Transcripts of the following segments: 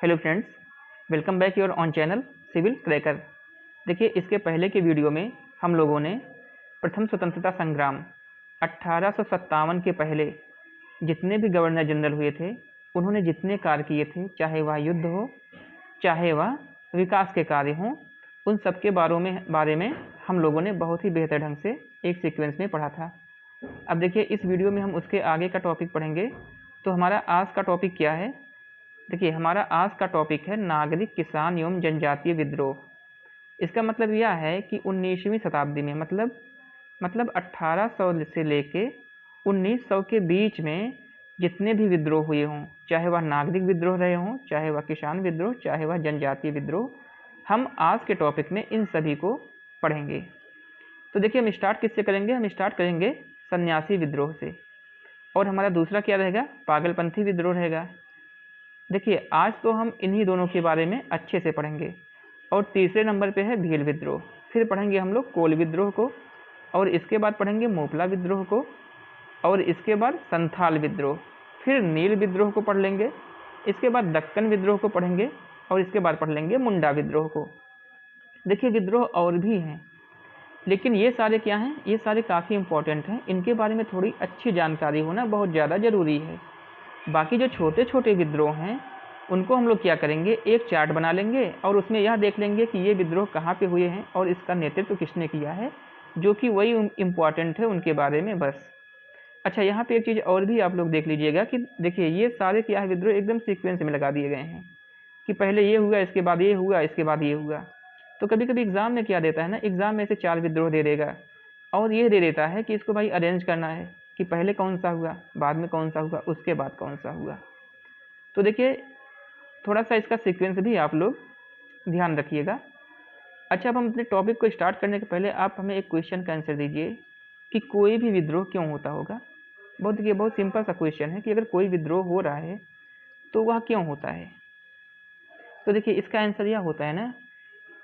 Hello friends, welcome back your on channel Civil Cracker. देखिए, इसके पहले के वीडियो में हम लोगों ने प्रथम स्वतंत्रता संग्राम 1857 के पहले जितने भी गवर्नर जनरल हुए थे, उन्होंने जितने कार्य किए थे, चाहे वह युद्ध हो, चाहे वह विकास के कार्य हों, उन सब के बारे में हम लोगों ने बहुत ही बेहतर ढंग से एक सीक्वेंस में पढ़ा था। अब देखिए, इस वीडियो में हम उसके आगे का टॉपिक पढ़ेंगे। तो हमारा आज का टॉपिक क्या है? देखिए, हमारा आज का टॉपिक है नागरिक, किसान एवं जनजातीय विद्रोह। इसका मतलब यह है कि 19वीं शताब्दी में मतलब 1800 से लेके 1900 के बीच में जितने भी विद्रोह हुए हों, चाहे वह नागरिक विद्रोह रहे हों, चाहे वह किसान विद्रोह, चाहे वह जनजातीय विद्रोह, हम आज के टॉपिक में इन सभी को पढ़ेंगे। तो देखिए, हम स्टार्ट किससे करेंगे? हम स्टार्ट करेंगे सन्यासी विद्रोह से, और हमारा दूसरा क्या रहेगा? पागलपंथी विद्रोह रहेगा। देखिए, आज तो हम इन्हीं दोनों के बारे में अच्छे से पढ़ेंगे। और तीसरे नंबर पे है भील विद्रोह। फिर पढ़ेंगे हम लोग कोल विद्रोह को, और इसके बाद पढ़ेंगे मोपला विद्रोह को, और इसके बाद संथाल विद्रोह। फिर नील विद्रोह को पढ़ लेंगे। इसके बाद दक्कन विद्रोह को पढ़ेंगे, और इसके बाद पढ़ लेंगे मुंडा विद्रोह को। देखिए, विद्रोह और भी हैं, लेकिन ये सारे क्या हैं? ये सारे काफ़ी इंपॉर्टेंट हैं। इनके बारे में थोड़ी अच्छी जानकारी होना बहुत ज़्यादा ज़रूरी है। बाकी जो छोटे छोटे विद्रोह हैं, उनको हम लोग क्या करेंगे? एक चार्ट बना लेंगे, और उसमें यह देख लेंगे कि ये विद्रोह कहाँ पे हुए हैं और इसका नेतृत्व किसने किया है, जो कि वही इम्पॉर्टेंट है उनके बारे में बस। अच्छा, यहाँ पे एक चीज़ और भी आप लोग देख लीजिएगा कि देखिए, ये सारे क्या है, विद्रोह एकदम सीक्वेंस में लगा दिए गए हैं कि पहले ये हुआ, इसके बाद ये हुआ, इसके बाद ये हुआ। तो कभी कभी एग्ज़ाम में क्या देता है ना, एग्ज़ाम में से 4 विद्रोह दे देगा, और ये दे देता है कि इसको भाई अरेंज करना है कि पहले कौन सा हुआ, बाद में कौन सा हुआ, उसके बाद कौन सा हुआ। तो देखिए, थोड़ा सा इसका सीक्वेंस भी आप लोग ध्यान रखिएगा। अच्छा, अब हम अपने टॉपिक को स्टार्ट करने के पहले आप हमें एक क्वेश्चन का आंसर दीजिए कि कोई भी विद्रोह क्यों होता होगा। बहुत सिंपल सा क्वेश्चन है कि अगर कोई विद्रोह हो रहा है तो वह क्यों होता है। तो देखिए, इसका आंसर यह होता है ना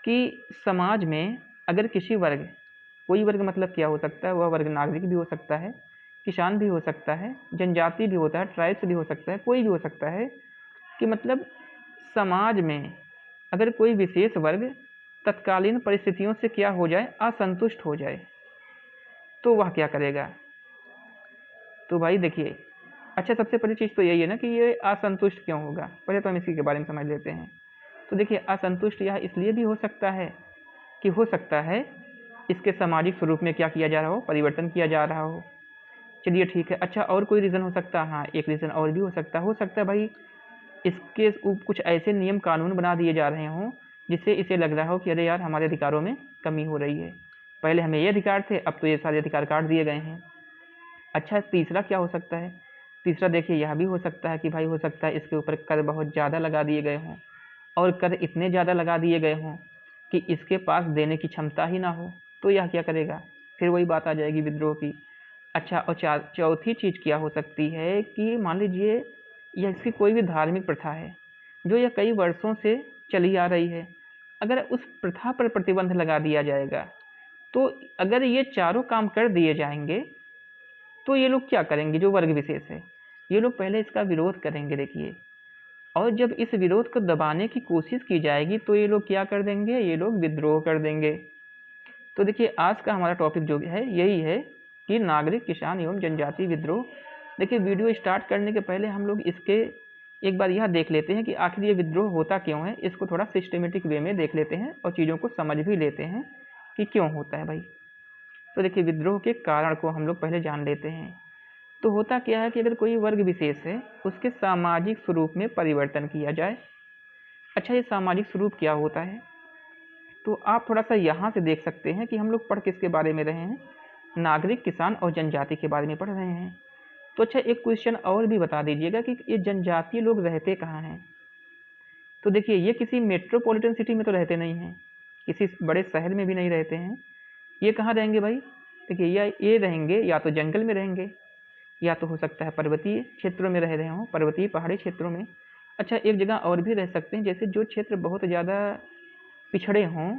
कि समाज में अगर किसी वर्ग, कोई वर्ग मतलब क्या हो सकता है? वह वर्ग नागरिक भी हो सकता है, किसान भी हो सकता है, जनजाति भी होता है, ट्राइब्स भी हो सकता है, कोई भी हो सकता है, कि मतलब समाज में अगर कोई विशेष वर्ग तत्कालीन परिस्थितियों से क्या हो जाए, असंतुष्ट हो जाए, तो वह क्या करेगा? तो भाई देखिए, अच्छा, सबसे पहली चीज़ तो यही है ना कि ये असंतुष्ट क्यों होगा। पहले तो हम इसी के बारे में समझ लेते हैं। तो देखिए, असंतुष्ट यह इसलिए भी हो सकता है कि हो सकता है इसके सामाजिक स्वरूप में क्या किया जा रहा हो, परिवर्तन किया जा रहा हो। चलिए ठीक है। अच्छा, और कोई रीज़न हो सकता है? हाँ, एक रीज़न और भी हो सकता है भाई इसके कुछ ऐसे नियम कानून बना दिए जा रहे हों जिससे इसे लग रहा हो कि अरे यार, हमारे अधिकारों में कमी हो रही है, पहले हमें ये अधिकार थे, अब तो ये सारे अधिकार काट दिए गए हैं। अच्छा, तीसरा क्या हो सकता है? तीसरा देखिए, यह भी हो सकता है कि भाई हो सकता है इसके ऊपर कर बहुत ज़्यादा लगा दिए गए हों, और कर इतने ज़्यादा लगा दिए गए हों कि इसके पास देने की क्षमता ही ना हो, तो यह क्या करेगा? फिर वही बात आ जाएगी विद्रोह की। अच्छा, और चौथी चीज़ क्या हो सकती है कि मान लीजिए यह इसकी कोई भी धार्मिक प्रथा है जो यह कई वर्षों से चली आ रही है, अगर उस प्रथा पर प्रतिबंध लगा दिया जाएगा, तो अगर ये चारों काम कर दिए जाएंगे तो ये लोग क्या करेंगे? जो वर्ग विशेष है, ये लोग पहले इसका विरोध करेंगे। देखिए, और जब इस विरोध को दबाने की कोशिश की जाएगी तो ये लोग क्या कर देंगे? ये लोग विद्रोह कर देंगे। तो देखिए, आज का हमारा टॉपिक जो है यही है कि नागरिक, किसान एवं जनजातीय विद्रोह। देखिए, वीडियो स्टार्ट करने के पहले हम लोग इसके एक बार यह देख लेते हैं कि आखिर ये विद्रोह होता क्यों है। इसको थोड़ा सिस्टमेटिक वे में देख लेते हैं और चीज़ों को समझ भी लेते हैं कि क्यों होता है भाई। तो देखिए, विद्रोह के कारण को हम लोग पहले जान लेते हैं। तो होता क्या है कि अगर कोई वर्ग विशेष है, उसके सामाजिक स्वरूप में परिवर्तन किया जाए। अच्छा, ये सामाजिक स्वरूप क्या होता है? तो आप थोड़ा सा यहाँ से देख सकते हैं कि हम लोग पढ़ किसके बारे में रहे हैं? नागरिक, किसान और जनजाति के बारे में पढ़ रहे हैं। तो अच्छा, एक क्वेश्चन और भी बता दीजिएगा कि ये जनजातीय लोग रहते कहाँ हैं? तो देखिए, ये किसी मेट्रोपॉलिटन सिटी में तो रहते नहीं हैं, किसी बड़े शहर में भी नहीं रहते हैं। ये कहाँ रहेंगे भाई? देखिए, ये रहेंगे या तो जंगल में रहेंगे, या तो हो सकता है पर्वतीय क्षेत्रों में रह रहे हों, पर्वतीय पहाड़ी क्षेत्रों में। अच्छा, एक जगह और भी रह सकते हैं, जैसे जो क्षेत्र बहुत ज़्यादा पिछड़े हों,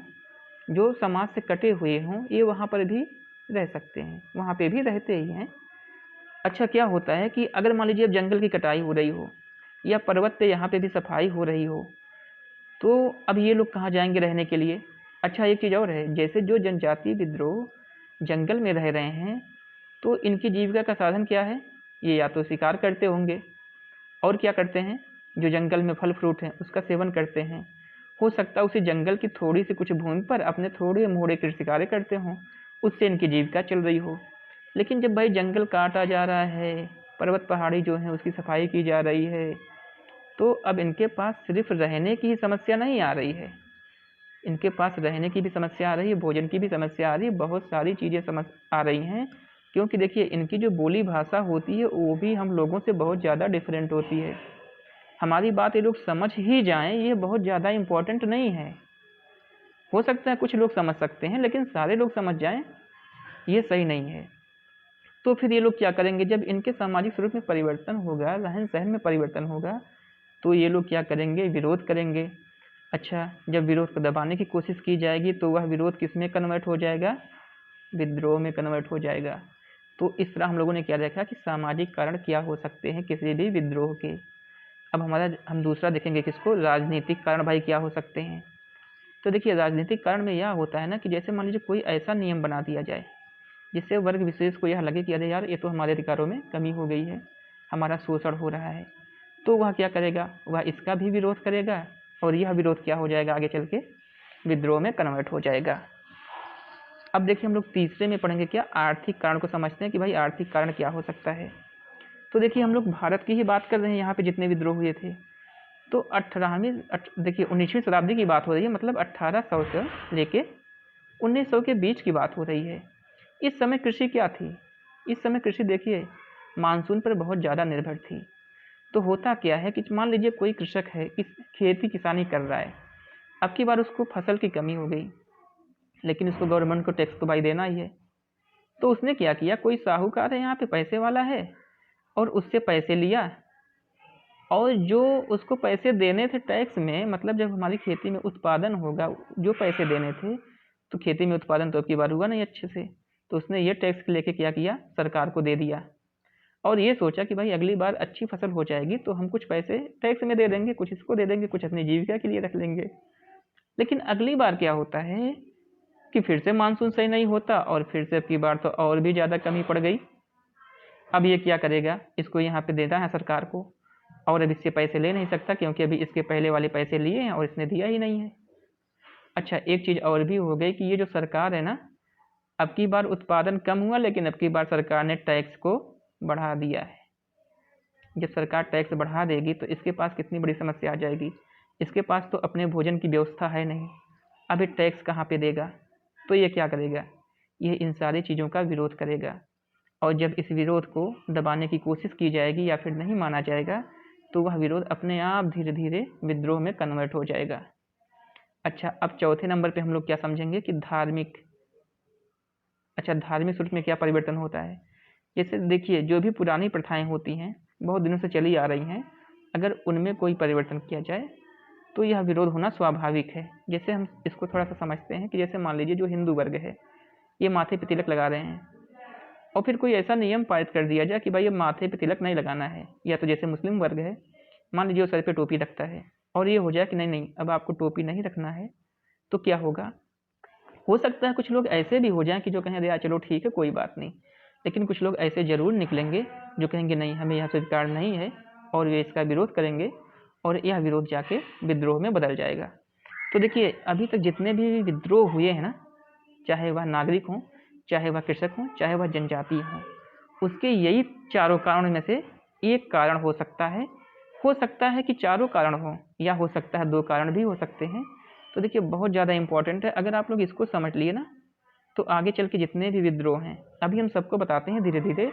जो समाज से कटे हुए हों, ये वहाँ पर भी रह सकते हैं, वहाँ पे भी रहते ही हैं। अच्छा, क्या होता है कि अगर मान लीजिए अब जंगल की कटाई हो रही हो, या पर्वत पे यहाँ पे भी सफाई हो रही हो, तो अब ये लोग कहाँ जाएंगे रहने के लिए। अच्छा एक चीज़ और है, जैसे जो जनजातीय विद्रोह जंगल में रह रहे हैं, तो इनकी जीविका का साधन क्या है, ये या तो शिकार करते होंगे और क्या करते हैं, जो जंगल में फल फ्रूट हैं उसका सेवन करते हैं। हो सकता है उसी जंगल की थोड़ी सी कुछ भूमि पर अपने थोड़े मोड़े कृषि कार्य करते हों, उससे इनकी जीविका चल रही हो। लेकिन जब भाई जंगल काटा जा रहा है, पर्वत पहाड़ी जो है उसकी सफाई की जा रही है, तो अब इनके पास सिर्फ रहने की ही समस्या नहीं आ रही है, इनके पास रहने की भी समस्या आ रही है, भोजन की भी समस्या आ रही है, बहुत सारी चीज़ें समझ आ रही हैं। क्योंकि देखिए इनकी जो बोली भाषा होती है वो भी हम लोगों से बहुत ज़्यादा डिफरेंट होती है। हमारी बात ये लोग समझ ही जाएं, ये बहुत ज़्यादा इम्पोर्टेंट नहीं है। हो सकता है कुछ लोग समझ सकते हैं, लेकिन सारे लोग समझ जाएं ये सही नहीं है। तो फिर ये लोग क्या करेंगे, जब इनके सामाजिक स्वरूप में परिवर्तन होगा, रहन सहन में परिवर्तन होगा, तो ये लोग क्या करेंगे, विरोध करेंगे। अच्छा जब विरोध को दबाने की कोशिश की जाएगी तो वह विरोध किस में कन्वर्ट हो जाएगा, विद्रोह में कन्वर्ट हो जाएगा। तो इस तरह हम लोगों ने क्या देखा कि सामाजिक कारण क्या हो सकते हैं किसी भी विद्रोह के। अब हम दूसरा देखेंगे किसको, राजनीतिक कारण भाई क्या हो सकते हैं। तो देखिए राजनीतिक कारण में यह होता है ना कि जैसे मान लीजिए कोई ऐसा नियम बना दिया जाए जिससे वर्ग विशेष को यह लगे कि अरे यार ये तो हमारे अधिकारों में कमी हो गई है, हमारा शोषण हो रहा है, तो वह क्या करेगा, वह इसका भी विरोध करेगा और यह विरोध क्या हो जाएगा, आगे चल के विद्रोह में कन्वर्ट हो जाएगा। अब देखिए हम लोग तीसरे में पढ़ेंगे क्या, आर्थिक कारण को समझते हैं कि भाई आर्थिक कारण क्या हो सकता है। तो देखिए हम लोग भारत की ही बात कर रहे हैं, यहाँ पे जितने विद्रोह हुए थे, तो 18वीं देखिए 19वीं शताब्दी की बात हो रही है, मतलब 1800 से लेके 1900 के बीच की बात हो रही है। इस समय कृषि क्या थी, इस समय कृषि देखिए मानसून पर बहुत ज़्यादा निर्भर थी। तो होता क्या है कि मान लीजिए कोई कृषक है, खेती किसानी कर रहा है, अब की बार उसको फसल की कमी हो गई, लेकिन उसको गवर्नमेंट को टैक्स तो भाई देना ही है। तो उसने क्या किया, कोई साहूकार है यहाँ पे पैसे वाला है और उससे पैसे लिया, और जो उसको पैसे देने थे टैक्स में, मतलब जब हमारी खेती में उत्पादन होगा, जो पैसे देने थे, तो खेती में उत्पादन तो अब की बार हुआ नहीं अच्छे से, तो उसने ये टैक्स लेके क्या किया, सरकार को दे दिया और ये सोचा कि भाई अगली बार अच्छी फसल हो जाएगी तो हम कुछ पैसे टैक्स में दे देंगे, कुछ इसको दे देंगे, कुछ अपनी जीविका के लिए रख लेंगे। लेकिन अगली बार क्या होता है कि फिर से मानसून सही नहीं होता और फिर से अब की बार तो और भी ज़्यादा कमी पड़ गई। अब ये क्या करेगा, इसको यहाँ पे देना है सरकार को, और अब इससे पैसे ले नहीं सकता क्योंकि अभी इसके पहले वाले पैसे लिए हैं और इसने दिया ही नहीं है। अच्छा एक चीज़ और भी हो गई कि ये जो सरकार है ना, अब की बार उत्पादन कम हुआ, लेकिन अब की बार सरकार ने टैक्स को बढ़ा दिया है। जब सरकार टैक्स बढ़ा देगी तो इसके पास कितनी बड़ी समस्या आ जाएगी, इसके पास तो अपने भोजन की व्यवस्था है नहीं, अब ये टैक्स कहाँ पे देगा। तो ये क्या करेगा, ये इन सारी चीज़ों का विरोध करेगा, और जब इस विरोध को दबाने की कोशिश की जाएगी या फिर नहीं माना जाएगा, तो वह विरोध अपने आप धीरे धीरे विद्रोह में कन्वर्ट हो जाएगा। अच्छा अब चौथे नंबर पे हम लोग क्या समझेंगे कि धार्मिक, अच्छा धार्मिक स्वरूप में क्या परिवर्तन होता है। जैसे देखिए जो भी पुरानी प्रथाएं होती हैं, बहुत दिनों से चली आ रही हैं, अगर उनमें कोई परिवर्तन किया जाए तो यह विरोध होना स्वाभाविक है। जैसे हम इसको थोड़ा सा समझते हैं कि जैसे मान लीजिए जो हिंदू वर्ग है, ये माथे पे तिलक लगा रहे हैं, और फिर कोई ऐसा नियम पारित कर दिया जाए कि भाई ये माथे पे तिलक नहीं लगाना है। या तो जैसे मुस्लिम वर्ग है, मान लीजिए वो सर पे टोपी रखता है, और ये हो जाए कि नहीं नहीं अब आपको टोपी नहीं रखना है, तो क्या होगा, हो सकता है कुछ लोग ऐसे भी हो जाएं कि जो कहें अरे यार चलो ठीक है कोई बात नहीं, लेकिन कुछ लोग ऐसे ज़रूर निकलेंगे जो कहेंगे नहीं हमें यह स्वीकार नहीं है, और वे इसका विरोध करेंगे और यह विरोध जाके विद्रोह में बदल जाएगा। तो देखिए अभी तक जितने भी विद्रोह हुए हैं ना, चाहे वह नागरिक हों, चाहे वह कृषक हों, चाहे वह जनजाति हों, उसके यही चारों कारणों में से एक कारण हो सकता है कि चारों कारण हों, या हो सकता है दो कारण भी हो सकते हैं। तो देखिए बहुत ज़्यादा इंपॉर्टेंट है, अगर आप लोग इसको समझ लिए ना, तो आगे चल के जितने भी विद्रोह हैं, अभी हम सबको बताते हैं धीरे धीरे,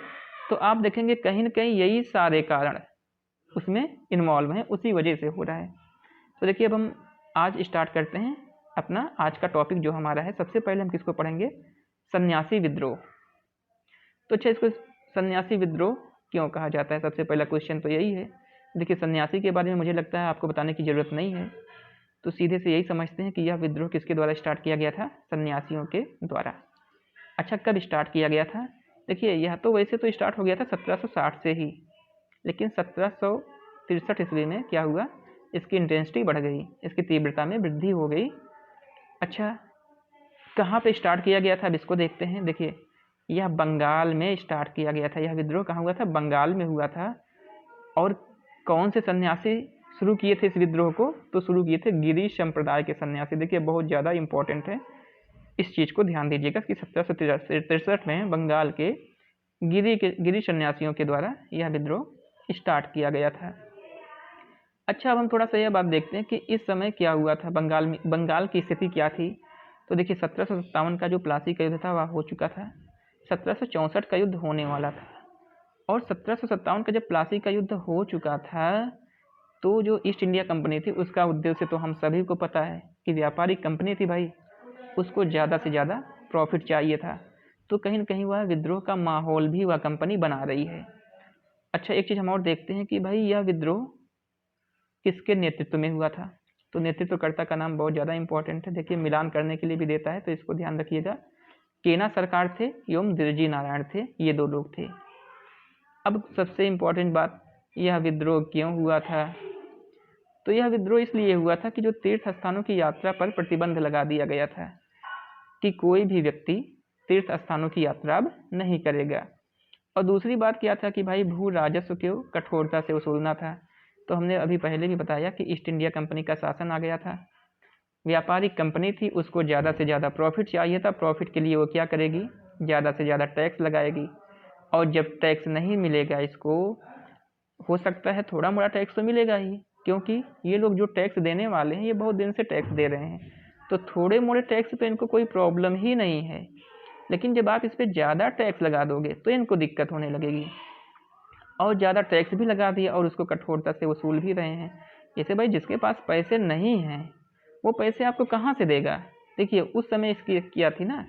तो आप देखेंगे कहीं ना कहीं यही सारे कारण उसमें इन्वॉल्व हैं, उसी वजह से हो रहा है। तो देखिए अब हम आज स्टार्ट करते हैं अपना आज का टॉपिक जो हमारा है। सबसे पहले हम किसको पढ़ेंगे, सन्यासी विद्रोह। तो अच्छा इसको सन्यासी विद्रोह क्यों कहा जाता है, सबसे पहला क्वेश्चन तो यही है। देखिए सन्यासी के बारे में मुझे लगता है आपको बताने की ज़रूरत नहीं है, तो सीधे से यही समझते हैं कि यह विद्रोह किसके द्वारा स्टार्ट किया गया था, सन्यासियों के द्वारा। अच्छा कब स्टार्ट किया गया था, देखिए यह तो वैसे तो स्टार्ट हो गया था 1760 से ही, लेकिन 1700 1763 ईस्वी में क्या हुआ, इसकी इंटेंसिटी बढ़ गई, इसकी तीव्रता में वृद्धि हो गई। अच्छा, कहाँ पे स्टार्ट किया गया था, अब इसको देखते हैं। देखिए, यह बंगाल में स्टार्ट किया गया था। यह विद्रोह कहाँ हुआ था, बंगाल में हुआ था। और कौन से सन्यासी शुरू किए थे इस विद्रोह को, तो शुरू किए थे गिरी संप्रदाय के सन्यासी। देखिए, बहुत ज़्यादा इंपॉर्टेंट है, इस चीज़ को ध्यान दीजिएगा कि 1763 में बंगाल के गिरी सन्यासियों के द्वारा यह विद्रोह स्टार्ट किया गया था। अच्छा, अब हम थोड़ा सा यह बात देखते हैं कि इस समय क्या हुआ था बंगाल में, बंगाल की स्थिति क्या थी। तो देखिए, 1757 का जो प्लासी का युद्ध था वह हो चुका था, 1764 का युद्ध होने वाला था। और 1757 का जब प्लासी का युद्ध हो चुका था, तो जो ईस्ट इंडिया कंपनी थी उसका उद्देश्य तो हम सभी को पता है कि व्यापारिक कंपनी थी भाई, उसको ज़्यादा से ज़्यादा प्रॉफिट चाहिए था। तो कहीं न कहीं वह विद्रोह का माहौल भी वह कंपनी बना रही है। अच्छा, एक चीज़ हम और देखते हैं कि भाई यह विद्रोह किसके नेतृत्व में हुआ था। तो नेतृत्वकर्ता का नाम बहुत ज़्यादा इंपॉर्टेंट है। देखिए, मिलान करने के लिए भी देता है, तो इसको ध्यान रखिएगा। केना सरकार थे एवं दिरजी नारायण थे, ये दो लोग थे। अब सबसे इम्पोर्टेंट बात, यह विद्रोह क्यों हुआ था। तो यह विद्रोह इसलिए हुआ था कि जो तीर्थ स्थानों की यात्रा पर प्रतिबंध लगा दिया गया था कि कोई भी व्यक्ति तीर्थ स्थानों की यात्रा अब नहीं करेगा। और दूसरी बात क्या था कि भाई भू राजस्व को कठोरता से वसूलना था। तो हमने अभी पहले भी बताया कि ईस्ट इंडिया कंपनी का शासन आ गया था, व्यापारिक कंपनी थी, उसको ज़्यादा से ज़्यादा प्रॉफिट चाहिए था। प्रॉफिट के लिए वो क्या करेगी, ज़्यादा से ज़्यादा टैक्स लगाएगी। और जब टैक्स नहीं मिलेगा इसको, हो सकता है थोड़ा मोड़ा टैक्स तो मिलेगा ही, क्योंकि ये लोग जो टैक्स देने वाले हैं ये बहुत दिन से टैक्स दे रहे हैं, तो थोड़े मोड़े टैक्स पे इनको कोई प्रॉब्लम ही नहीं है। लेकिन जब आप इस पर ज़्यादा टैक्स लगा दोगे तो इनको दिक्कत होने लगेगी। और ज़्यादा टैक्स भी लगा दिया और उसको कठोरता से वसूल भी रहे हैं। जैसे भाई जिसके पास पैसे नहीं हैं वो पैसे आपको कहाँ से देगा। देखिए, उस समय इसकी क्या थी ना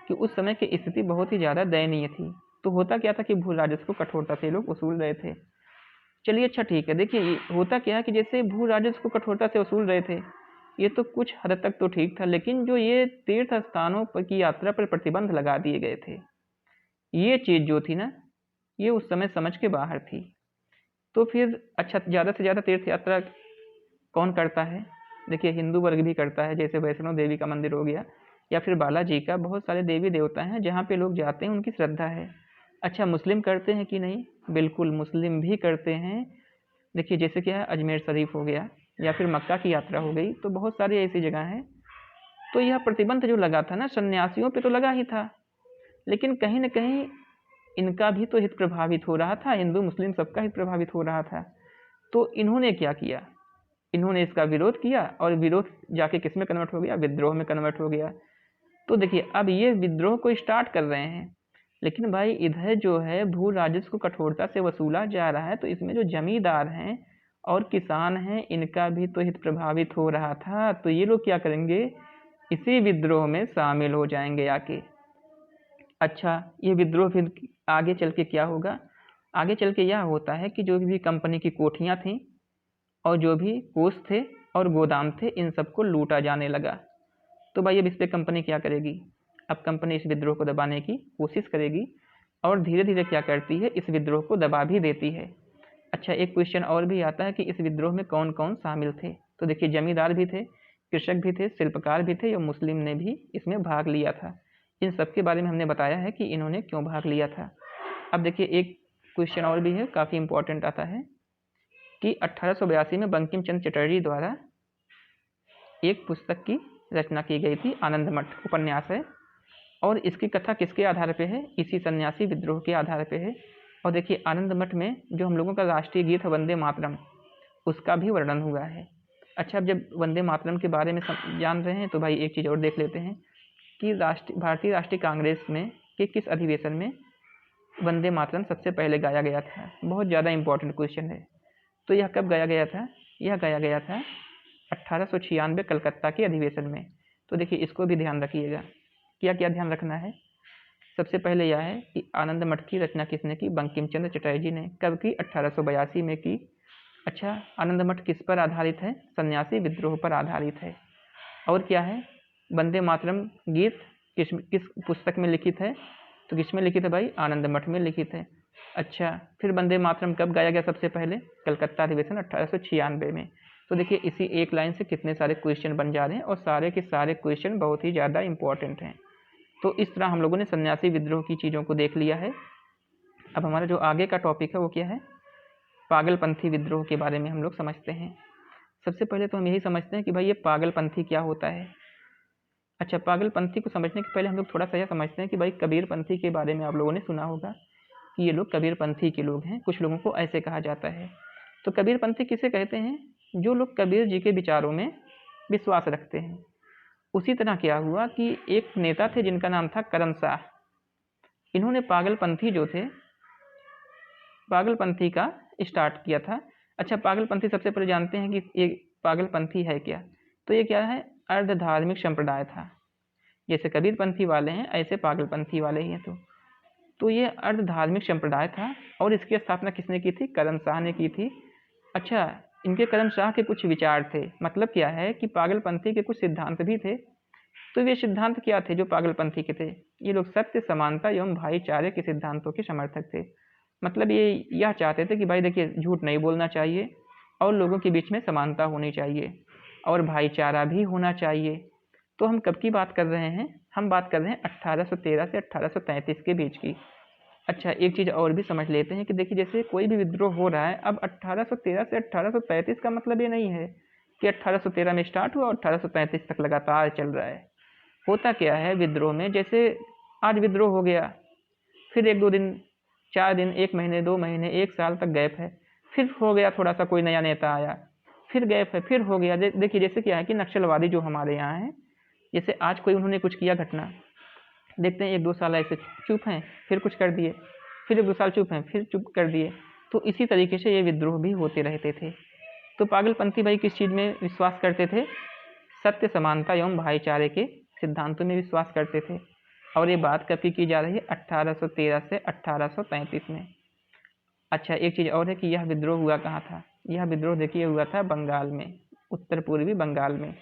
कि उस समय की स्थिति बहुत ही ज़्यादा दयनीय थी। तो होता क्या था कि भू राजस्व को कठोरता से लोग वसूल रहे थे। चलिए, अच्छा ठीक है। देखिए, होता क्या है कि जैसे भू राजस्व को कठोरता से वसूल रहे थे, ये तो कुछ हद तक तो ठीक था, लेकिन जो ये तीर्थ स्थानों पर की यात्रा पर प्रतिबंध लगा दिए गए थे, ये चीज़ जो थी ना, ये उस समय समझ के बाहर थी। तो फिर अच्छा, ज़्यादा से ज़्यादा तीर्थ यात्रा कौन करता है। देखिए, हिंदू वर्ग भी करता है, जैसे वैष्णो देवी का मंदिर हो गया, या फिर बालाजी का, बहुत सारे देवी देवता हैं जहाँ पे लोग जाते हैं, उनकी श्रद्धा है। अच्छा, मुस्लिम करते हैं कि नहीं, बिल्कुल मुस्लिम भी करते हैं। देखिए, जैसे क्या है, अजमेर शरीफ हो गया या फिर मक्का की यात्रा हो गई, तो बहुत सारी ऐसी जगह हैं। तो यह प्रतिबंध जो लगा था ना, सन्यासियों पे तो लगा ही था, लेकिन कहीं ना कहीं इनका भी तो हित प्रभावित हो रहा था, हिंदू मुस्लिम सबका हित प्रभावित हो रहा था। तो इन्होंने क्या किया, इन्होंने इसका विरोध किया, और विरोध जाके किस में कन्वर्ट हो गया, विद्रोह में कन्वर्ट हो गया। तो देखिए, अब ये विद्रोह को स्टार्ट कर रहे हैं, लेकिन भाई इधर जो है भू राजस्व को कठोरता से वसूला जा रहा है, तो इसमें जो जमींदार हैं और किसान हैं, इनका भी तो हित प्रभावित हो रहा था। तो ये लोग क्या करेंगे, इसी विद्रोह में शामिल हो जाएंगे आके। अच्छा, ये विद्रोह फिर आगे चल के क्या होगा, आगे चल के यह होता है कि जो भी कंपनी की कोठियाँ थीं और जो भी कोष थे और गोदाम थे, इन सबको लूटा जाने लगा। तो भाई अब इस पर कंपनी क्या करेगी, अब कंपनी इस विद्रोह को दबाने की कोशिश करेगी, और धीरे धीरे क्या करती है, इस विद्रोह को दबा भी देती है। अच्छा, एक क्वेश्चन और भी आता है कि इस विद्रोह में कौन कौन शामिल थे। तो देखिए, जमींदार भी थे, कृषक भी थे, शिल्पकार भी थे, और मुस्लिम ने भी इसमें भाग लिया था। इन सब के बारे में हमने बताया है कि इन्होंने क्यों भाग लिया था। अब देखिए, एक क्वेश्चन और भी है, काफ़ी इंपॉर्टेंट आता है कि 1882 में बंकिम चंद्र चटर्जी द्वारा एक पुस्तक की रचना की गई थी, आनंद मठ उपन्यास है, और इसकी कथा किसके आधार पे है, इसी सन्यासी विद्रोह के आधार पे है। और देखिए, आनंद मठ में जो हम लोगों का राष्ट्रीय गीत है वंदे मातरम, उसका भी वर्णन हुआ है। अच्छा, अब जब वंदे मातरम के बारे में जान रहे हैं, तो भाई एक चीज़ और देख लेते हैं कि भारतीय राष्ट्रीय कांग्रेस में के किस अधिवेशन में वंदे मातरम सबसे पहले गाया गया था। बहुत ज़्यादा इंपॉर्टेंट क्वेश्चन है। तो यह कब गाया गया था, यह गाया गया था 1896 कलकत्ता के अधिवेशन में। तो देखिए, इसको भी ध्यान रखिएगा। क्या क्या ध्यान रखना है, सबसे पहले यह है कि आनंद मठ की रचना किसने की, बंकिम चंद्र चटर्जी ने। कब की, 1882 में की। अच्छा, आनंद मठ किस पर आधारित है, सन्यासी विद्रोह पर आधारित है। और क्या है, वंदे मातरम गीत किस पुस्तक में लिखित है, तो किस में लिखित है भाई, आनंद मठ में लिखित है। अच्छा, फिर वंदे मातरम कब गाया गया सबसे पहले? कलकत्ता अधिवेशन 1896 में। तो देखिए इसी एक लाइन से कितने सारे क्वेश्चन बन जा रहे हैं और सारे के सारे क्वेश्चन बहुत ही ज़्यादा इंपॉर्टेंट हैं। तो इस तरह हम लोगों ने सन्यासी विद्रोह की चीज़ों को देख लिया है। अब हमारा जो आगे का टॉपिक है वो क्या है? पागलपंथी विद्रोह के बारे में हम लोग समझते हैं। सबसे पहले तो हम यही समझते हैं कि भाई ये पागलपंथी क्या होता है। अच्छा, पागलपंथी को समझने के पहले हम लोग थोड़ा सा यह समझते हैं कि भाई कबीरपंथी के बारे में आप लोगों ने सुना होगा कि ये लोग कबीरपंथी के लोग हैं, कुछ लोगों को ऐसे कहा जाता है। तो कबीरपंथी किसे कहते हैं? जो लोग कबीर जी के विचारों में विश्वास रखते हैं। उसी तरह क्या हुआ कि एक नेता थे जिनका नाम था करम शाह। इन्होंने पागलपंथी जो थे, पागलपंथी का स्टार्ट किया था। अच्छा, पागलपंथी सबसे पहले जानते हैं कि ये पागलपंथी है क्या? तो ये क्या है? अर्ध धार्मिक संप्रदाय था। जैसे कबीरपंथी वाले हैं ऐसे पागलपंथी वाले ही हैं। तो ये अर्ध धार्मिक संप्रदाय था और इसकी स्थापना किसने की थी? करम शाह ने की थी। अच्छा, इनके करम शाह के कुछ विचार थे। मतलब क्या है कि पागलपंथी के कुछ सिद्धांत भी थे। तो ये सिद्धांत क्या थे जो पागलपंथी के थे? ये लोग सत्य, समानता एवं भाईचारे के सिद्धांतों के समर्थक थे। मतलब ये यह चाहते थे कि भाई देखिए झूठ नहीं बोलना चाहिए और लोगों के बीच में समानता होनी चाहिए और भाईचारा भी होना चाहिए। तो हम कब की बात कर रहे हैं? हम बात कर रहे हैं 1813 से 1833 के बीच की। अच्छा, एक चीज़ और भी समझ लेते हैं कि देखिए जैसे कोई भी विद्रोह हो रहा है, अब 1813 से 1833 का मतलब ये नहीं है कि 1813 में स्टार्ट हुआ और 1835 तक लगातार चल रहा है। होता क्या है विद्रोह में, जैसे आज विद्रोह हो गया, फिर 1-2 दिन, 4 दिन, 1 महीने, 2 महीने, 1 साल तक गैप है, फिर हो गया थोड़ा सा कोई नया नेता आया, फिर गैप है, फिर हो गया। देखिए जैसे क्या है कि नक्सलवादी जो हमारे यहाँ हैं, जैसे आज कोई उन्होंने कुछ किया घटना, देखते हैं 1-2 साल ऐसे चुप हैं, फिर कुछ कर दिए, फिर 1-2 साल चुप हैं, फिर चुप कर दिए। तो इसी तरीके से ये विद्रोह भी होते रहते थे। तो पागलपंथी भाई किस चीज़ में विश्वास करते थे? सत्य, समानता एवं भाईचारे के सिद्धांतों में विश्वास करते थे। और ये बात कब की जा रही है? 1813 से 1835 में। अच्छा, एक चीज़ और है कि यह विद्रोह हुआ कहाँ था? यह विद्रोह देखिए हुआ था बंगाल में, उत्तर पूर्वी बंगाल में।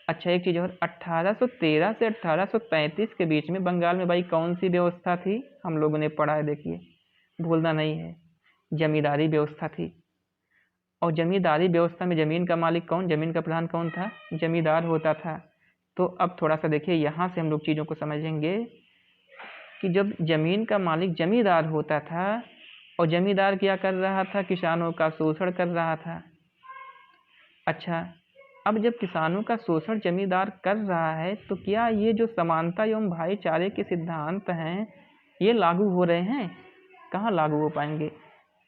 अच्छा, एक चीज़ और, 1813 से 1835 के बीच में बंगाल में भाई कौन सी व्यवस्था थी? हम लोगों ने पढ़ा है, देखिए भूलना नहीं है। जमींदारी व्यवस्था थी। और जमींदारी व्यवस्था में जमीन का मालिक कौन, जमीन का प्रधान कौन था? जमींदार होता था। तो अब थोड़ा सा देखिए यहाँ से हम लोग चीज़ों को समझेंगे कि जब जमीन का मालिक जमींदार होता था और जमींदार क्या कर रहा था? किसानों का शोषण कर रहा था। अच्छा, अब जब किसानों का शोषण जमींदार कर रहा है तो क्या ये जो समानता एवं भाईचारे के सिद्धांत हैं ये लागू हो रहे हैं? कहाँ लागू हो पाएंगे?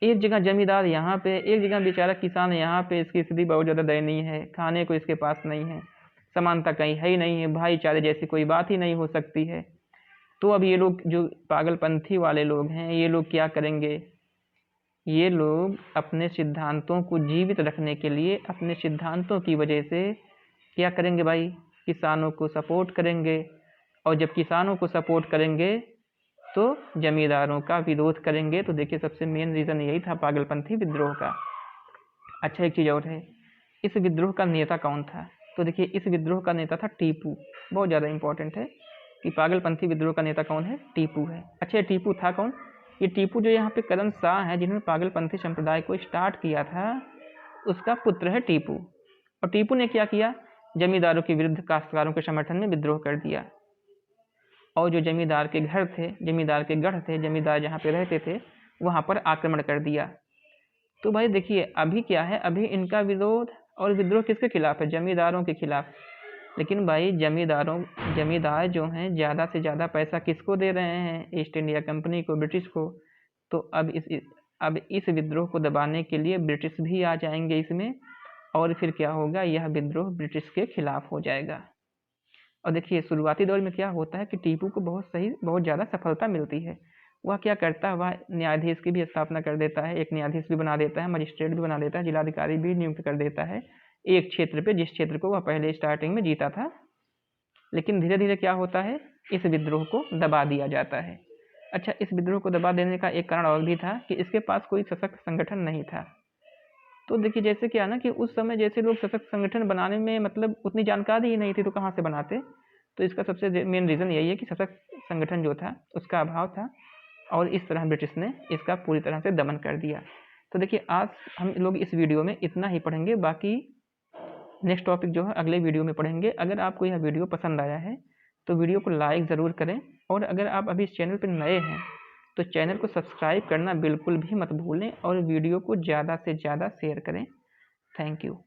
एक जगह जमींदार यहाँ पे, एक जगह बेचारा किसान यहाँ पे, इसकी स्थिति बहुत ज़्यादा दयनीय है, खाने को इसके पास नहीं है, समानता कहीं है ही नहीं है, भाईचारे जैसी कोई बात ही नहीं हो सकती है। तो अब ये लोग जो पागलपंथी वाले लोग हैं ये लोग क्या करेंगे? ये लोग अपने सिद्धांतों को जीवित रखने के लिए, अपने सिद्धांतों की वजह से क्या करेंगे भाई? किसानों को सपोर्ट करेंगे। और जब किसानों को सपोर्ट करेंगे तो जमींदारों का विरोध करेंगे। तो देखिए सबसे मेन रीज़न यही था पागलपंथी विद्रोह का। अच्छा, एक चीज़ और है, इस विद्रोह का नेता कौन था? तो देखिए इस विद्रोह का नेता था टीपू। बहुत ज़्यादा इंपॉर्टेंट है कि पागलपंथी विद्रोह का नेता कौन है? टीपू है। अच्छा, ये टीपू था कौन? ये टीपू जो यहाँ पे करम शाह है जिन्होंने पागलपंथी संप्रदाय को स्टार्ट किया था, उसका पुत्र है टीपू। और टीपू ने क्या किया? जमींदारों के विरुद्ध काश्तकारों के समर्थन में विद्रोह कर दिया। और जो जमींदार के घर थे, जमींदार के गढ़ थे, जमींदार जहाँ पे रहते थे वहाँ पर आक्रमण कर दिया। तो भाई देखिए अभी क्या है, अभी इनका विरोध और विद्रोह किसके खिलाफ है? जमींदारों के खिलाफ। लेकिन भाई जमींदार जो हैं ज़्यादा से ज़्यादा पैसा किसको दे रहे हैं? ईस्ट इंडिया कंपनी को, ब्रिटिश को। तो अब इस विद्रोह को दबाने के लिए ब्रिटिश भी आ जाएंगे इसमें, और फिर क्या होगा? यह विद्रोह ब्रिटिश के खिलाफ हो जाएगा। और देखिए शुरुआती दौर में क्या होता है कि टीपू को बहुत ज़्यादा सफलता मिलती है। वह क्या करता है? वह न्यायाधीश की भी स्थापना कर देता है, एक न्यायाधीश भी बना देता है, मजिस्ट्रेट भी बना देता है, जिलाधिकारी भी नियुक्त कर देता है एक क्षेत्र पे, जिस क्षेत्र को वह पहले स्टार्टिंग में जीता था। लेकिन धीरे धीरे क्या होता है? इस विद्रोह को दबा दिया जाता है। अच्छा, इस विद्रोह को दबा देने का एक कारण और भी था कि इसके पास कोई सशक्त संगठन नहीं था। तो देखिए जैसे क्या ना कि उस समय जैसे लोग सशक्त संगठन बनाने में मतलब उतनी जानकारी ही नहीं थी, तो कहाँ से बनाते? तो इसका सबसे मेन रीज़न यही है कि सशक्त संगठन जो था उसका अभाव था। और इस तरह ब्रिटिश ने इसका पूरी तरह से दमन कर दिया। तो देखिए आज हम लोग इस वीडियो में इतना ही पढ़ेंगे, बाकी नेक्स्ट टॉपिक जो है अगले वीडियो में पढ़ेंगे। अगर आपको यह वीडियो पसंद आया है तो वीडियो को लाइक ज़रूर करें, और अगर आप अभी इस चैनल पर नए हैं तो चैनल को सब्सक्राइब करना बिल्कुल भी मत भूलें, और वीडियो को ज़्यादा से ज़्यादा शेयर करें। Thank you.